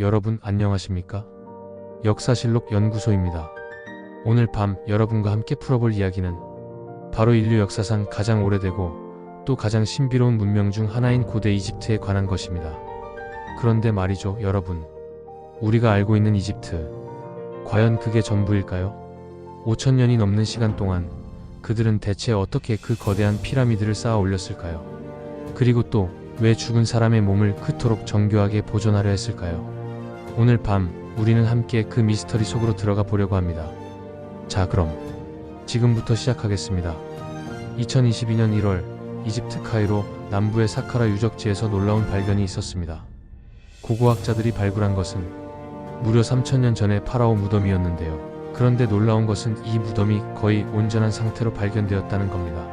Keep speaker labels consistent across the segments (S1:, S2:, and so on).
S1: 여러분 안녕하십니까? 역사실록 연구소입니다. 오늘 밤 여러분과 함께 풀어볼 이야기는 바로 인류 역사상 가장 오래되고 또 가장 신비로운 문명 중 하나인 고대 이집트에 관한 것입니다. 그런데 말이죠, 여러분. 우리가 알고 있는 이집트, 과연 그게 전부일까요? 5,000년이 넘는 시간 동안 그들은 대체 어떻게 그 거대한 피라미드를 쌓아 올렸을까요? 그리고 또 왜 죽은 사람의 몸을 그토록 정교하게 보존하려 했을까요? 오늘 밤 우리는 함께 그 미스터리 속으로 들어가 보려고 합니다. 자, 그럼 지금부터 시작하겠습니다. 2022년 1월 이집트 카이로 남부의 사카라 유적지에서 놀라운 발견이 있었습니다. 고고학자들이 발굴한 것은 무려 3,000년 전의 파라오 무덤이었는데요. 그런데 놀라운 것은 이 무덤이 거의 온전한 상태로 발견되었다는 겁니다.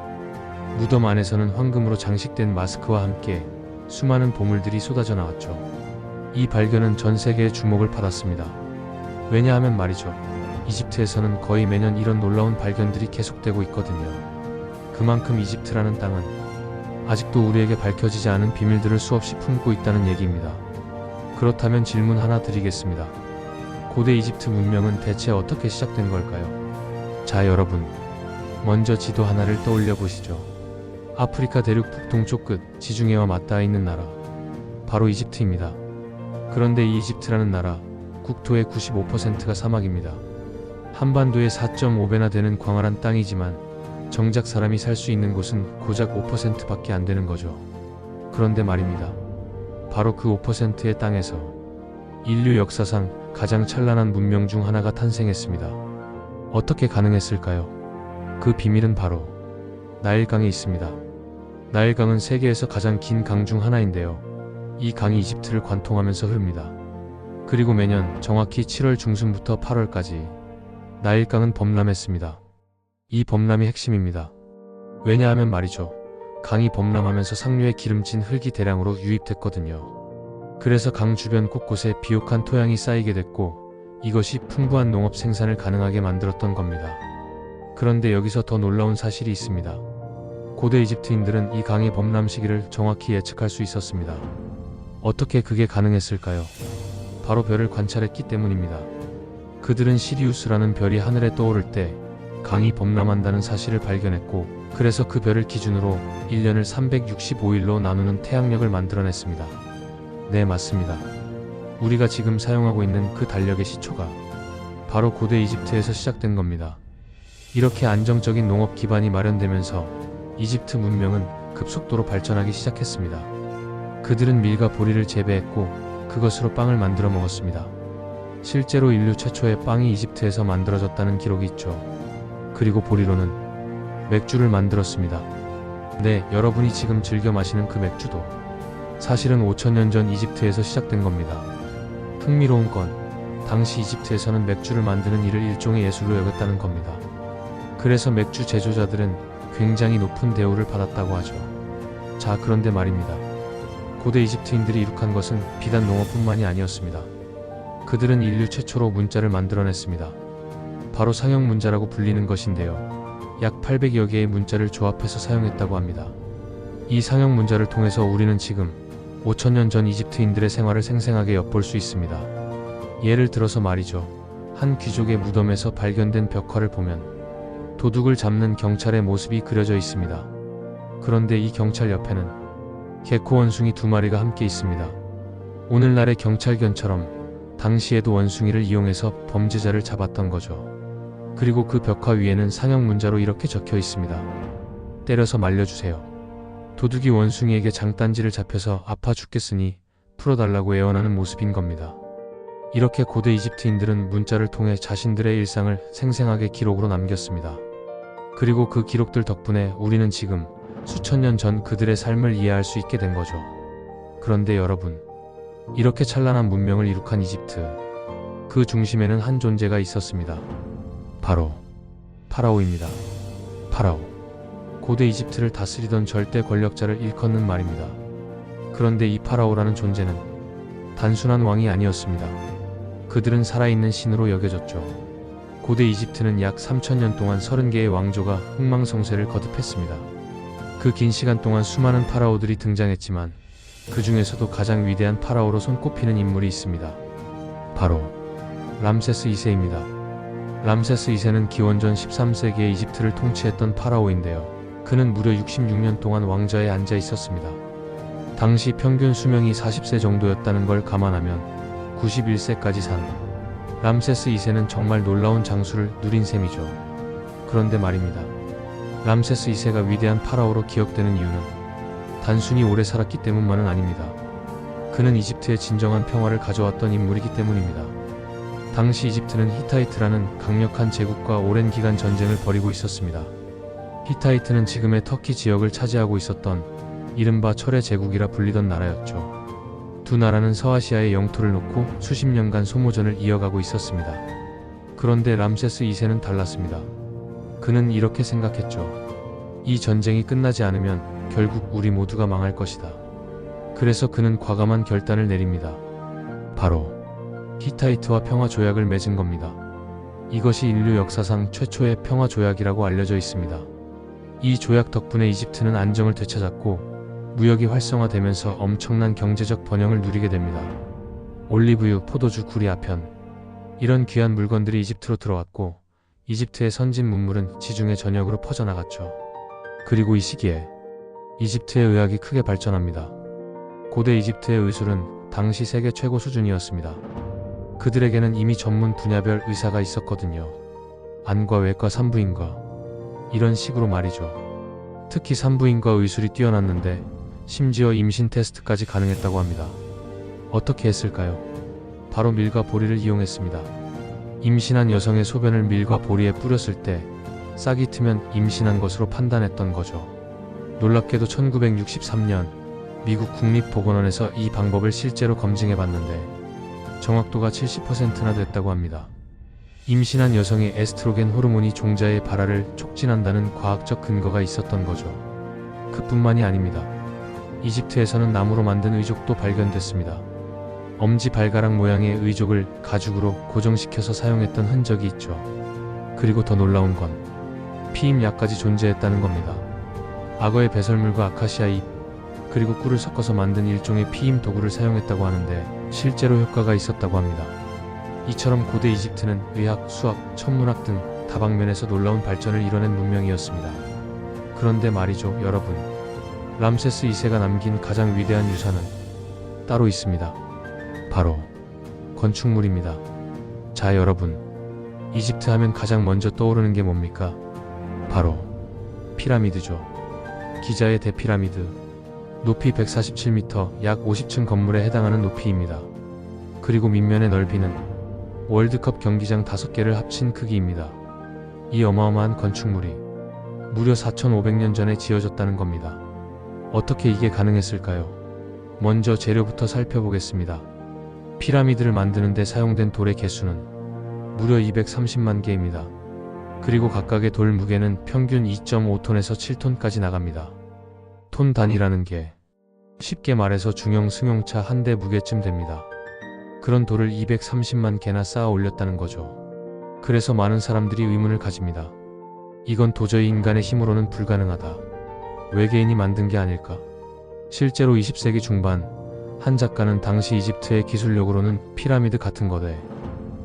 S1: 무덤 안에서는 황금으로 장식된 마스크와 함께 수많은 보물들이 쏟아져 나왔죠. 이 발견은 전 세계의 주목을 받았습니다. 왜냐하면 말이죠, 이집트에서는 거의 매년 이런 놀라운 발견들이 계속되고 있거든요. 그만큼 이집트라는 땅은 아직도 우리에게 밝혀지지 않은 비밀들을 수없이 품고 있다는 얘기입니다. 그렇다면 질문 하나 드리겠습니다. 고대 이집트 문명은 대체 어떻게 시작된 걸까요? 자, 여러분, 먼저 지도 하나를 떠올려 보시죠. 아프리카 대륙 북동쪽 끝 지중해와 맞닿아 있는 나라, 바로 이집트입니다. 그런데 이 이집트라는 나라, 국토의 95%가 사막입니다. 한반도의 4.5배나 되는 광활한 땅이지만 정작 사람이 살 수 있는 곳은 고작 5%밖에 안 되는 거죠. 그런데 말입니다. 바로 그 5%의 땅에서 인류 역사상 가장 찬란한 문명 중 하나가 탄생했습니다. 어떻게 가능했을까요? 그 비밀은 바로 나일강에 있습니다. 나일강은 세계에서 가장 긴 강 중 하나인데요. 이 강이 이집트를 관통하면서 흐릅니다. 그리고 매년 정확히 7월 중순부터 8월까지 나일강은 범람했습니다. 이 범람이 핵심입니다. 왜냐하면 말이죠, 강이 범람하면서 상류에 기름진 흙이 대량으로 유입됐거든요. 그래서 강 주변 곳곳에 비옥한 토양이 쌓이게 됐고 이것이 풍부한 농업 생산을 가능하게 만들었던 겁니다. 그런데 여기서 더 놀라운 사실이 있습니다. 고대 이집트인들은 이 강의 범람 시기를 정확히 예측할 수 있었습니다. 어떻게 그게 가능했을까요? 바로 별을 관찰했기 때문입니다. 그들은 시리우스라는 별이 하늘에 떠오를 때 강이 범람한다는 사실을 발견했고, 그래서 그 별을 기준으로 1년을 365일로 나누는 태양력을 만들어냈습니다. 네, 맞습니다. 우리가 지금 사용하고 있는 그 달력의 시초가 바로 고대 이집트에서 시작된 겁니다. 이렇게 안정적인 농업 기반이 마련되면서 이집트 문명은 급속도로 발전하기 시작했습니다. 그들은 밀과 보리를 재배했고 그것으로 빵을 만들어 먹었습니다. 실제로 인류 최초의 빵이 이집트에서 만들어졌다는 기록이 있죠. 그리고 보리로는 맥주를 만들었습니다. 네, 여러분이 지금 즐겨 마시는 그 맥주도 사실은 5,000년 전 이집트에서 시작된 겁니다. 흥미로운 건 당시 이집트에서는 맥주를 만드는 일을 일종의 예술로 여겼다는 겁니다. 그래서 맥주 제조자들은 굉장히 높은 대우를 받았다고 하죠. 자, 그런데 말입니다. 고대 이집트인들이 이룩한 것은 비단 농업뿐만이 아니었습니다. 그들은 인류 최초로 문자를 만들어냈습니다. 바로 상형 문자라고 불리는 것인데요. 약 800여 개의 문자를 조합해서 사용했다고 합니다. 이 상형 문자를 통해서 우리는 지금 5,000년 전 이집트인들의 생활을 생생하게 엿볼 수 있습니다. 예를 들어서 말이죠, 한 귀족의 무덤에서 발견된 벽화를 보면 도둑을 잡는 경찰의 모습이 그려져 있습니다. 그런데 이 경찰 옆에는 개코 원숭이 2마리가 함께 있습니다. 오늘날의 경찰견처럼 당시에도 원숭이를 이용해서 범죄자를 잡았던 거죠. 그리고 그 벽화 위에는 상형 문자로 이렇게 적혀 있습니다. 때려서 말려주세요. 도둑이 원숭이에게 장단지를 잡혀서 아파 죽겠으니 풀어달라고 애원하는 모습인 겁니다. 이렇게 고대 이집트인들은 문자를 통해 자신들의 일상을 생생하게 기록으로 남겼습니다. 그리고 그 기록들 덕분에 우리는 지금 수천 년 전 그들의 삶을 이해할 수 있게 된 거죠. 그런데 여러분, 이렇게 찬란한 문명을 이룩한 이집트, 그 중심에는 한 존재가 있었습니다. 바로 파라오입니다. 파라오. 고대 이집트를 다스리던 절대 권력자를 일컫는 말입니다. 그런데 이 파라오라는 존재는 단순한 왕이 아니었습니다. 그들은 살아있는 신으로 여겨졌죠. 고대 이집트는 약 3,000년 동안 30개의 왕조가 흥망성쇠를 거듭했습니다. 그 긴 시간 동안 수많은 파라오들이 등장했지만 그 중에서도 가장 위대한 파라오로 손꼽히는 인물이 있습니다. 바로 람세스 2세입니다. 람세스 2세는 기원전 13세기에 이집트를 통치했던 파라오인데요. 그는 무려 66년 동안 왕좌에 앉아 있었습니다. 당시 평균 수명이 40세 정도였다는 걸 감안하면 91세까지 산 람세스 2세는 정말 놀라운 장수를 누린 셈이죠. 그런데 말입니다. 람세스 2세가 위대한 파라오로 기억되는 이유는 단순히 오래 살았기 때문만은 아닙니다. 그는 이집트에 진정한 평화를 가져왔던 인물이기 때문입니다. 당시 이집트는 히타이트라는 강력한 제국과 오랜 기간 전쟁을 벌이고 있었습니다. 히타이트는 지금의 터키 지역을 차지하고 있었던 이른바 철의 제국이라 불리던 나라였죠. 두 나라는 서아시아에 영토를 놓고 수십 년간 소모전을 이어가고 있었습니다. 그런데 람세스 2세는 달랐습니다. 그는 이렇게 생각했죠. 이 전쟁이 끝나지 않으면 결국 우리 모두가 망할 것이다. 그래서 그는 과감한 결단을 내립니다. 바로 히타이트와 평화 조약을 맺은 겁니다. 이것이 인류 역사상 최초의 평화 조약이라고 알려져 있습니다. 이 조약 덕분에 이집트는 안정을 되찾았고 무역이 활성화되면서 엄청난 경제적 번영을 누리게 됩니다. 올리브유, 포도주, 구리, 아편 이런 귀한 물건들이 이집트로 들어왔고 이집트의 선진 문물은 지중해 전역으로 퍼져나갔죠. 그리고 이 시기에 이집트의 의학이 크게 발전합니다. 고대 이집트의 의술은 당시 세계 최고 수준이었습니다. 그들에게는 이미 전문 분야별 의사가 있었거든요. 안과 외과, 산부인과 이런 식으로 말이죠. 특히 산부인과 의술이 뛰어났는데 심지어 임신 테스트까지 가능했다고 합니다. 어떻게 했을까요? 바로 밀과 보리를 이용했습니다. 임신한 여성의 소변을 밀과 보리에 뿌렸을 때 싹이 트면 임신한 것으로 판단했던 거죠. 놀랍게도 1963년 미국 국립보건원에서 이 방법을 실제로 검증해봤는데 정확도가 70%나 됐다고 합니다. 임신한 여성의 에스트로겐 호르몬이 종자의 발화를 촉진한다는 과학적 근거가 있었던 거죠. 그뿐만이 아닙니다. 이집트에서는 나무로 만든 의족도 발견됐습니다. 엄지 발가락 모양의 의족을 가죽으로 고정시켜서 사용했던 흔적이 있죠. 그리고 더 놀라운 건 피임약까지 존재했다는 겁니다. 악어의 배설물과 아카시아 잎 그리고 꿀을 섞어서 만든 일종의 피임 도구를 사용했다고 하는데 실제로 효과가 있었다고 합니다. 이처럼 고대 이집트는 의학, 수학, 천문학 등 다방면에서 놀라운 발전을 이뤄낸 문명이었습니다. 그런데 말이죠, 여러분. 람세스 2세가 남긴 가장 위대한 유산은 따로 있습니다. 바로 건축물입니다. 자, 여러분. 이집트 하면 가장 먼저 떠오르는 게 뭡니까? 바로 피라미드죠. 기자의 대피라미드. 높이 147m, 약 50층 건물에 해당하는 높이입니다. 그리고 밑면의 넓이는 월드컵 경기장 5개를 합친 크기입니다. 이 어마어마한 건축물이 무려 4,500년 전에 지어졌다는 겁니다. 어떻게 이게 가능했을까요? 먼저 재료부터 살펴보겠습니다. 피라미드를 만드는 데 사용된 돌의 개수는 무려 230만 개입니다. 그리고 각각의 돌 무게는 평균 2.5톤에서 7톤까지 나갑니다. 톤 단위라는 게 쉽게 말해서 중형 승용차 한 대 무게쯤 됩니다. 그런 돌을 230만 개나 쌓아 올렸다는 거죠. 그래서 많은 사람들이 의문을 가집니다. 이건 도저히 인간의 힘으로는 불가능하다. 외계인이 만든 게 아닐까? 실제로 20세기 중반 한 작가는 당시 이집트의 기술력으로는 피라미드 같은 거대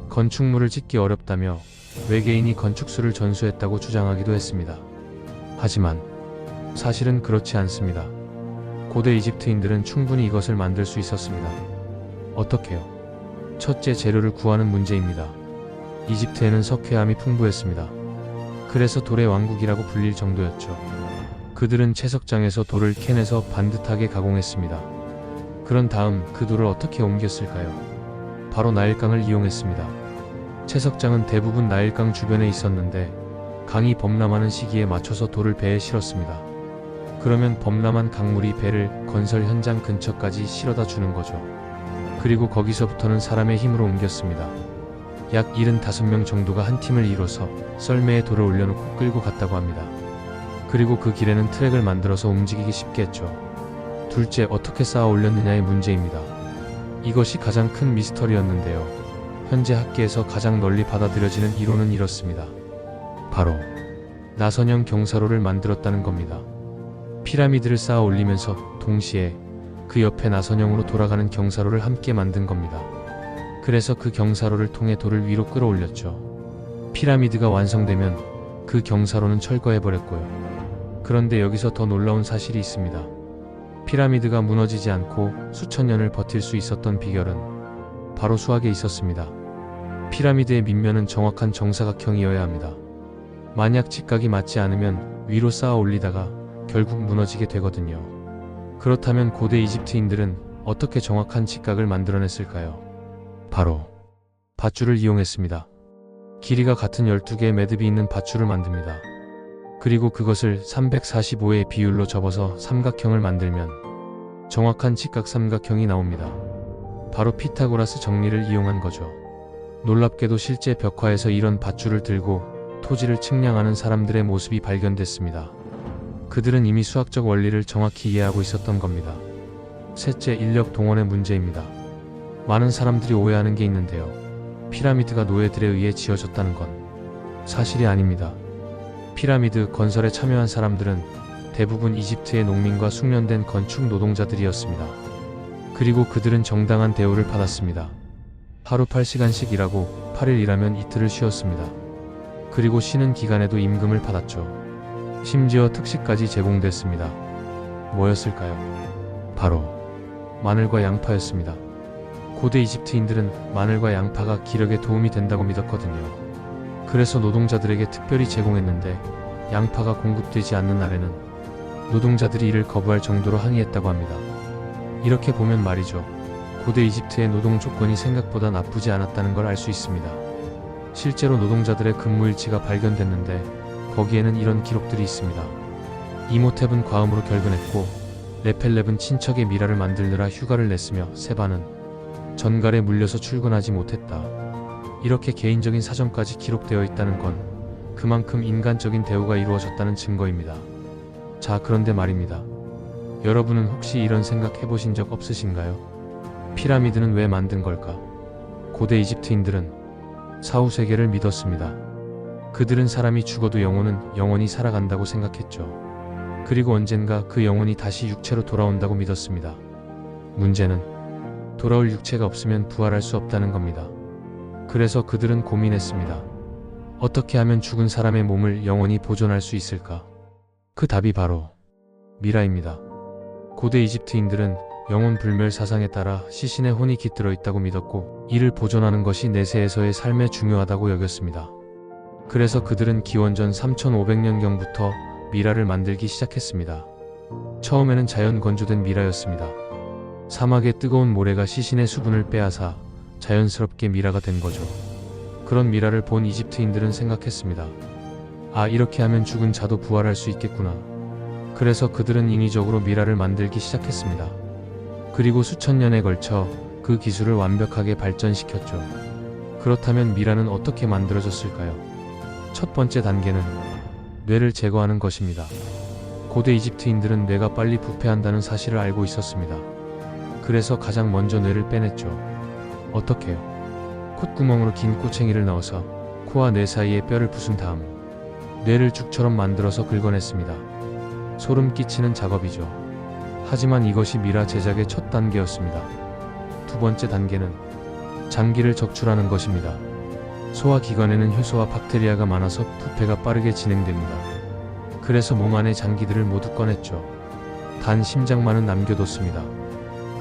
S1: 건축물을 짓기 어렵다며 외계인이 건축술을 전수했다고 주장하기도 했습니다. 하지만 사실은 그렇지 않습니다. 고대 이집트인들은 충분히 이것을 만들 수 있었습니다. 어떻게요? 첫째, 재료를 구하는 문제입니다. 이집트에는 석회암이 풍부했습니다. 그래서 돌의 왕국이라고 불릴 정도였죠. 그들은 채석장에서 돌을 캔에서 반듯하게 가공했습니다. 그런 다음 그 돌을 어떻게 옮겼을까요? 바로 나일강을 이용했습니다. 채석장은 대부분 나일강 주변에 있었는데 강이 범람하는 시기에 맞춰서 돌을 배에 실었습니다. 그러면 범람한 강물이 배를 건설 현장 근처까지 실어다 주는 거죠. 그리고 거기서부터는 사람의 힘으로 옮겼습니다. 약 75명 정도가 한 팀을 이뤄서 썰매에 돌을 올려놓고 끌고 갔다고 합니다. 그리고 그 길에는 트랙을 만들어서 움직이기 쉽게 했죠. 둘째, 어떻게 쌓아 올렸느냐의 문제입니다. 이것이 가장 큰 미스터리였는데요. 현재 학계에서 가장 널리 받아들여지는 이론은 이렇습니다. 바로 나선형 경사로를 만들었다는 겁니다. 피라미드를 쌓아 올리면서 동시에 그 옆에 나선형으로 돌아가는 경사로를 함께 만든 겁니다. 그래서 그 경사로를 통해 돌을 위로 끌어올렸죠. 피라미드가 완성되면 그 경사로는 철거해버렸고요. 그런데 여기서 더 놀라운 사실이 있습니다. 피라미드가 무너지지 않고 수천 년을 버틸 수 있었던 비결은 바로 수학에 있었습니다. 피라미드의 밑면은 정확한 정사각형이어야 합니다. 만약 직각이 맞지 않으면 위로 쌓아 올리다가 결국 무너지게 되거든요. 그렇다면 고대 이집트인들은 어떻게 정확한 직각을 만들어냈을까요? 바로 밧줄을 이용했습니다. 길이가 같은 12개의 매듭이 있는 밧줄을 만듭니다. 그리고 그것을 345의 비율로 접어서 삼각형을 만들면 정확한 직각 삼각형이 나옵니다. 바로 피타고라스 정리를 이용한 거죠. 놀랍게도 실제 벽화에서 이런 밧줄을 들고 토지를 측량하는 사람들의 모습이 발견됐습니다. 그들은 이미 수학적 원리를 정확히 이해하고 있었던 겁니다. 셋째, 인력 동원의 문제입니다. 많은 사람들이 오해하는 게 있는데요. 피라미드가 노예들에 의해 지어졌다는 건 사실이 아닙니다. 피라미드 건설에 참여한 사람들은 대부분 이집트의 농민과 숙련된 건축 노동자들이었습니다. 그리고 그들은 정당한 대우를 받았습니다. 하루 8시간씩 일하고 8일 일하면 이틀을 쉬었습니다. 그리고 쉬는 기간에도 임금을 받았죠. 심지어 특식까지 제공됐습니다. 뭐였을까요? 바로 마늘과 양파였습니다. 고대 이집트인들은 마늘과 양파가 기력에 도움이 된다고 믿었거든요. 그래서 노동자들에게 특별히 제공했는데 양파가 공급되지 않는 날에는 노동자들이 이를 거부할 정도로 항의했다고 합니다. 이렇게 보면 말이죠. 고대 이집트의 노동 조건이 생각보다 나쁘지 않았다는 걸 알 수 있습니다. 실제로 노동자들의 근무일지가 발견됐는데 거기에는 이런 기록들이 있습니다. 이모탭은 과음으로 결근했고 레펠렙은 친척의 미라를 만들느라 휴가를 냈으며 세바는 전갈에 물려서 출근하지 못했다. 이렇게 개인적인 사정까지 기록되어 있다는 건 그만큼 인간적인 대우가 이루어졌다는 증거입니다. 자, 그런데 말입니다. 여러분은 혹시 이런 생각 해보신 적 없으신가요? 피라미드는 왜 만든 걸까? 고대 이집트인들은 사후세계를 믿었습니다. 그들은 사람이 죽어도 영혼은 영원히 살아간다고 생각했죠. 그리고 언젠가 그 영혼이 다시 육체로 돌아온다고 믿었습니다. 문제는 돌아올 육체가 없으면 부활할 수 없다는 겁니다. 그래서 그들은 고민했습니다. 어떻게 하면 죽은 사람의 몸을 영원히 보존할 수 있을까? 그 답이 바로 미라입니다. 고대 이집트인들은 영혼 불멸 사상에 따라 시신의 혼이 깃들어 있다고 믿었고 이를 보존하는 것이 내세에서의 삶에 중요하다고 여겼습니다. 그래서 그들은 기원전 3500년경부터 미라를 만들기 시작했습니다. 처음에는 자연 건조된 미라였습니다. 사막의 뜨거운 모래가 시신의 수분을 빼앗아 자연스럽게 미라가 된 거죠. 그런 미라를 본 이집트인들은 생각했습니다. 아, 이렇게 하면 죽은 자도 부활할 수 있겠구나. 그래서 그들은 인위적으로 미라를 만들기 시작했습니다. 그리고 수천 년에 걸쳐 그 기술을 완벽하게 발전시켰죠. 그렇다면 미라는 어떻게 만들어졌을까요? 첫 번째 단계는 뇌를 제거하는 것입니다. 고대 이집트인들은 뇌가 빨리 부패한다는 사실을 알고 있었습니다. 그래서 가장 먼저 뇌를 빼냈죠. 어떻게요? 콧구멍으로 긴 꼬챙이를 넣어서 코와 뇌 사이에 뼈를 부순 다음 뇌를 죽처럼 만들어서 긁어냈습니다. 소름 끼치는 작업이죠. 하지만 이것이 미라 제작의 첫 단계였습니다. 두 번째 단계는 장기를 적출하는 것입니다. 소화기관에는 효소와 박테리아가 많아서 부패가 빠르게 진행됩니다. 그래서 몸 안의 장기들을 모두 꺼냈죠. 단 심장만은 남겨뒀습니다.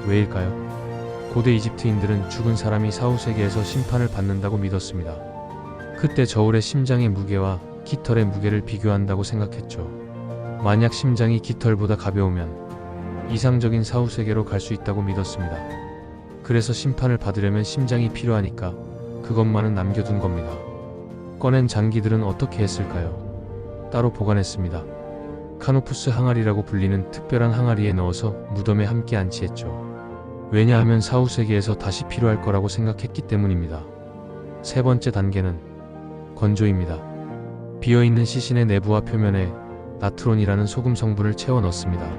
S1: 왜일까요? 고대 이집트인들은 죽은 사람이 사후세계에서 심판을 받는다고 믿었습니다. 그때 저울의 심장의 무게와 깃털의 무게를 비교한다고 생각했죠. 만약 심장이 깃털보다 가벼우면 이상적인 사후세계로 갈 수 있다고 믿었습니다. 그래서 심판을 받으려면 심장이 필요하니까 그것만은 남겨둔 겁니다. 꺼낸 장기들은 어떻게 했을까요? 따로 보관했습니다. 카노푸스 항아리라고 불리는 특별한 항아리에 넣어서 무덤에 함께 안치했죠. 왜냐하면 사후세계에서 다시 필요할 거라고 생각했기 때문입니다. 세 번째 단계는 건조입니다. 비어있는 시신의 내부와 표면에 나트론이라는 소금 성분을 채워 넣습니다.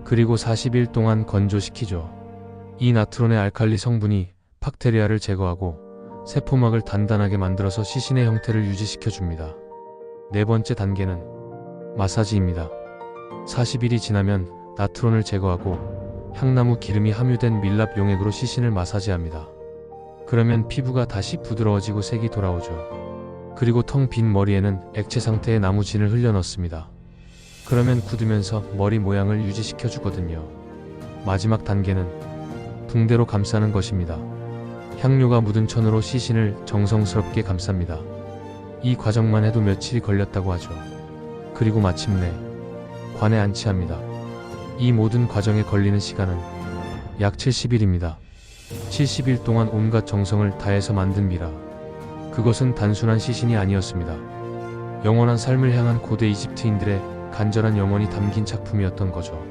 S1: 그리고 40일 동안 건조시키죠. 이 나트론의 알칼리 성분이 박테리아를 제거하고 세포막을 단단하게 만들어서 시신의 형태를 유지시켜 줍니다. 네 번째 단계는 마사지입니다. 40일이 지나면 나트론을 제거하고 향나무 기름이 함유된 밀랍 용액으로 시신을 마사지합니다. 그러면 피부가 다시 부드러워지고 색이 돌아오죠. 그리고 텅 빈 머리에는 액체 상태의 나무진을 흘려 넣습니다. 그러면 굳으면서 머리 모양을 유지시켜 주거든요. 마지막 단계는 붕대로 감싸는 것입니다. 향료가 묻은 천으로 시신을 정성스럽게 감쌉니다. 이 과정만 해도 며칠이 걸렸다고 하죠. 그리고 마침내 관에 안치합니다. 이 모든 과정에 걸리는 시간은 약 70일입니다. 70일 동안 온갖 정성을 다해서 만든 미라. 그것은 단순한 시신이 아니었습니다. 영원한 삶을 향한 고대 이집트인들의 간절한 영혼이 담긴 작품이었던 거죠.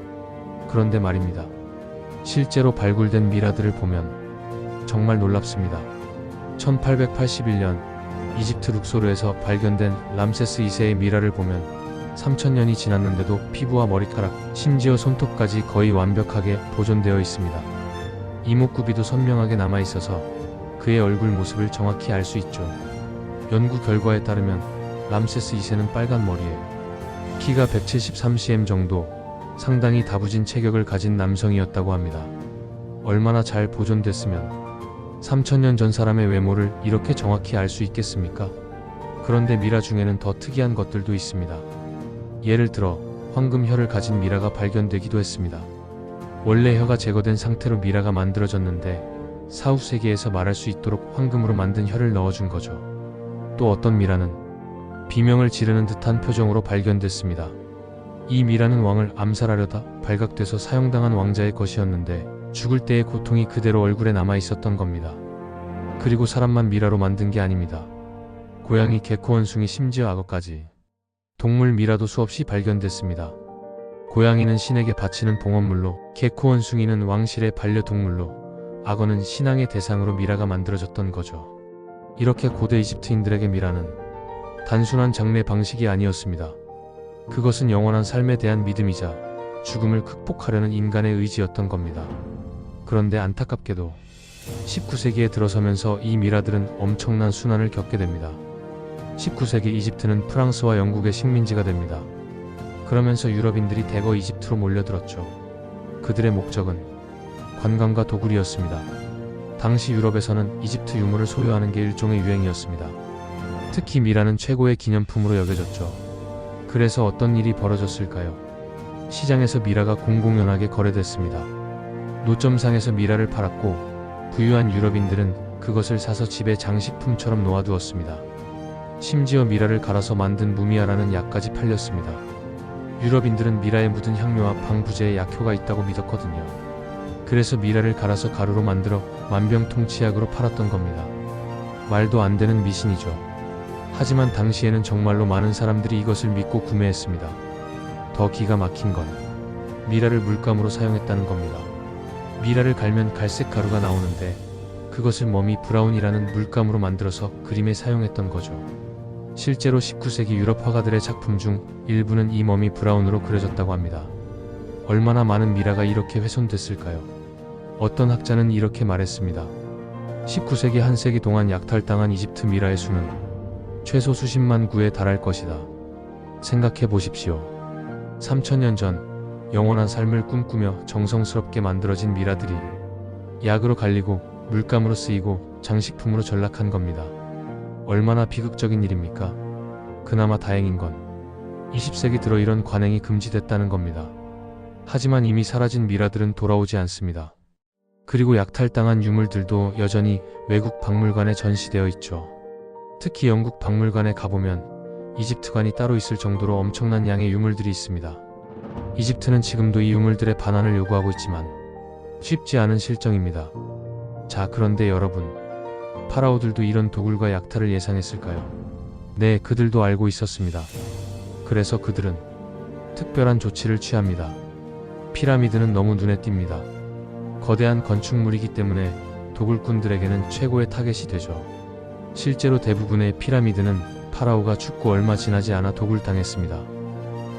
S1: 그런데 말입니다. 실제로 발굴된 미라들을 보면 정말 놀랍습니다. 1881년 이집트 룩소르에서 발견된 람세스 2세의 미라를 보면 3000년이 지났는데도 피부와 머리카락, 심지어 손톱까지 거의 완벽하게 보존되어 있습니다. 이목구비도 선명하게 남아있어서 그의 얼굴 모습을 정확히 알 수 있죠. 연구 결과에 따르면 람세스 2세는 빨간 머리에 키가 173cm 정도, 상당히 다부진 체격을 가진 남성이었다고 합니다. 얼마나 잘 보존됐으면 3000년 전 사람의 외모를 이렇게 정확히 알 수 있겠습니까? 그런데 미라 중에는 더 특이한 것들도 있습니다. 예를 들어 황금혀를 가진 미라가 발견되기도 했습니다. 원래 혀가 제거된 상태로 미라가 만들어졌는데 4, 5세기에서 말할 수 있도록 황금으로 만든 혀를 넣어준 거죠. 또 어떤 미라는 비명을 지르는 듯한 표정으로 발견됐습니다. 이 미라는 왕을 암살하려다 발각돼서 사형당한 왕자의 것이었는데 죽을 때의 고통이 그대로 얼굴에 남아 있었던 겁니다. 그리고 사람만 미라로 만든 게 아닙니다. 고양이, 개코, 원숭이, 심지어 악어까지 동물 미라도 수없이 발견됐습니다. 고양이는 신에게 바치는 봉헌물로, 개코, 원숭이는 왕실의 반려동물로, 악어는 신앙의 대상으로 미라가 만들어졌던 거죠. 이렇게 고대 이집트인들에게 미라는 단순한 장례 방식이 아니었습니다. 그것은 영원한 삶에 대한 믿음이자 죽음을 극복하려는 인간의 의지였던 겁니다. 그런데 안타깝게도 19세기에 들어서면서 이 미라들은 엄청난 순환을 겪게 됩니다. 19세기 이집트는 프랑스와 영국의 식민지가 됩니다. 그러면서 유럽인들이 대거 이집트로 몰려들었죠. 그들의 목적은 관광과 도굴이었습니다. 당시 유럽에서는 이집트 유물을 소유하는 게 일종의 유행이었습니다. 특히 미라는 최고의 기념품으로 여겨졌죠. 그래서 어떤 일이 벌어졌을까요? 시장에서 미라가 공공연하게 거래됐습니다. 노점상에서 미라를 팔았고 부유한 유럽인들은 그것을 사서 집에 장식품처럼 놓아두었습니다. 심지어 미라를 갈아서 만든 무미아라는 약까지 팔렸습니다. 유럽인들은 미라에 묻은 향료와 방부제에 약효가 있다고 믿었거든요. 그래서 미라를 갈아서 가루로 만들어 만병통치약으로 팔았던 겁니다. 말도 안 되는 미신이죠. 하지만 당시에는 정말로 많은 사람들이 이것을 믿고 구매했습니다. 더 기가 막힌 건 미라를 물감으로 사용했다는 겁니다. 미라를 갈면 갈색 가루가 나오는데 그것을 머미 브라운이라는 물감으로 만들어서 그림에 사용했던 거죠. 실제로 19세기 유럽 화가들의 작품 중 일부는 이 머미 브라운으로 그려졌다고 합니다. 얼마나 많은 미라가 이렇게 훼손됐을까요? 어떤 학자는 이렇게 말했습니다. 19세기 한 세기 동안 약탈당한 이집트 미라의 수는 최소 수십만 구에 달할 것이다. 생각해 보십시오. 3000년 전 영원한 삶을 꿈꾸며 정성스럽게 만들어진 미라들이 약으로 갈리고 물감으로 쓰이고 장식품으로 전락한 겁니다. 얼마나 비극적인 일입니까? 그나마 다행인 건 20세기 들어 이런 관행이 금지됐다는 겁니다. 하지만 이미 사라진 미라들은 돌아오지 않습니다. 그리고 약탈당한 유물들도 여전히 외국 박물관에 전시되어 있죠. 특히 영국 박물관에 가보면 이집트관이 따로 있을 정도로 엄청난 양의 유물들이 있습니다. 이집트는 지금도 이 유물들의 반환을 요구하고 있지만 쉽지 않은 실정입니다. 자, 그런데 여러분, 파라오들도 이런 도굴과 약탈을 예상했을까요? 네, 그들도 알고 있었습니다. 그래서 그들은 특별한 조치를 취합니다. 피라미드는 너무 눈에 띕니다. 거대한 건축물이기 때문에 도굴꾼들에게는 최고의 타겟이 되죠. 실제로 대부분의 피라미드는 파라오가 죽고 얼마 지나지 않아 도굴당했습니다.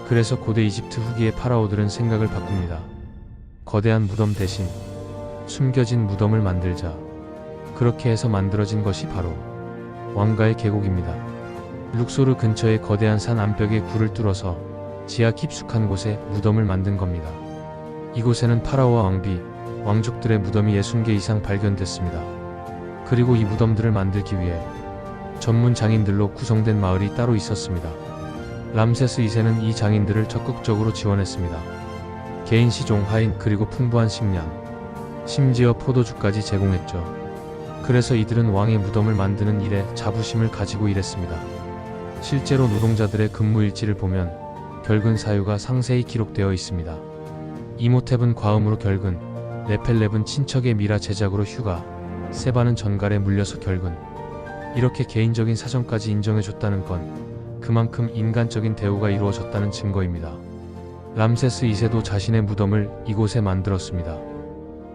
S1: 그래서 고대 이집트 후기의 파라오들은 생각을 바꿉니다. 거대한 무덤 대신 숨겨진 무덤을 만들자. 그렇게 해서 만들어진 것이 바로 왕가의 계곡입니다. 룩소르 근처의 거대한 산 암벽에 굴을 뚫어서 지하 깊숙한 곳에 무덤을 만든 겁니다. 이곳에는 파라오와 왕비, 왕족들의 무덤이 60개 이상 발견됐습니다. 그리고 이 무덤들을 만들기 위해 전문 장인들로 구성된 마을이 따로 있었습니다. 람세스 2세는 이 장인들을 적극적으로 지원했습니다. 개인 시종, 하인, 그리고 풍부한 식량, 심지어 포도주까지 제공했죠. 그래서 이들은 왕의 무덤을 만드는 일에 자부심을 가지고 일했습니다. 실제로 노동자들의 근무 일지를 보면 결근 사유가 상세히 기록되어 있습니다. 이모탭은 과음으로 결근, 레펠렙은 친척의 미라 제작으로 휴가, 세바는 전갈에 물려서 결근. 이렇게 개인적인 사정까지 인정해줬다는 건 그만큼 인간적인 대우가 이루어졌다는 증거입니다. 람세스 2세도 자신의 무덤을 이곳에 만들었습니다.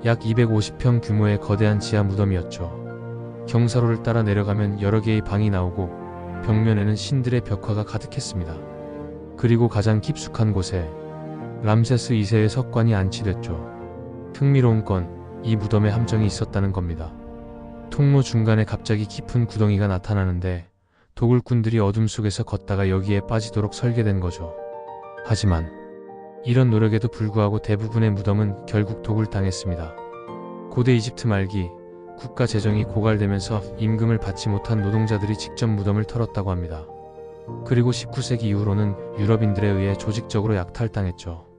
S1: 약 250평 규모의 거대한 지하 무덤이었죠. 경사로를 따라 내려가면 여러 개의 방이 나오고 벽면에는 신들의 벽화가 가득했습니다. 그리고 가장 깊숙한 곳에 람세스 2세의 석관이 안치됐죠. 흥미로운 건 이 무덤에 함정이 있었다는 겁니다. 통로 중간에 갑자기 깊은 구덩이가 나타나는데 도굴꾼들이 어둠 속에서 걷다가 여기에 빠지도록 설계된 거죠. 하지만 이런 노력에도 불구하고 대부분의 무덤은 결국 도굴당했습니다. 고대 이집트 말기 국가 재정이 고갈되면서 임금을 받지 못한 노동자들이 직접 무덤을 털었다고 합니다. 그리고 19세기 이후로는 유럽인들에 의해 조직적으로 약탈당했죠.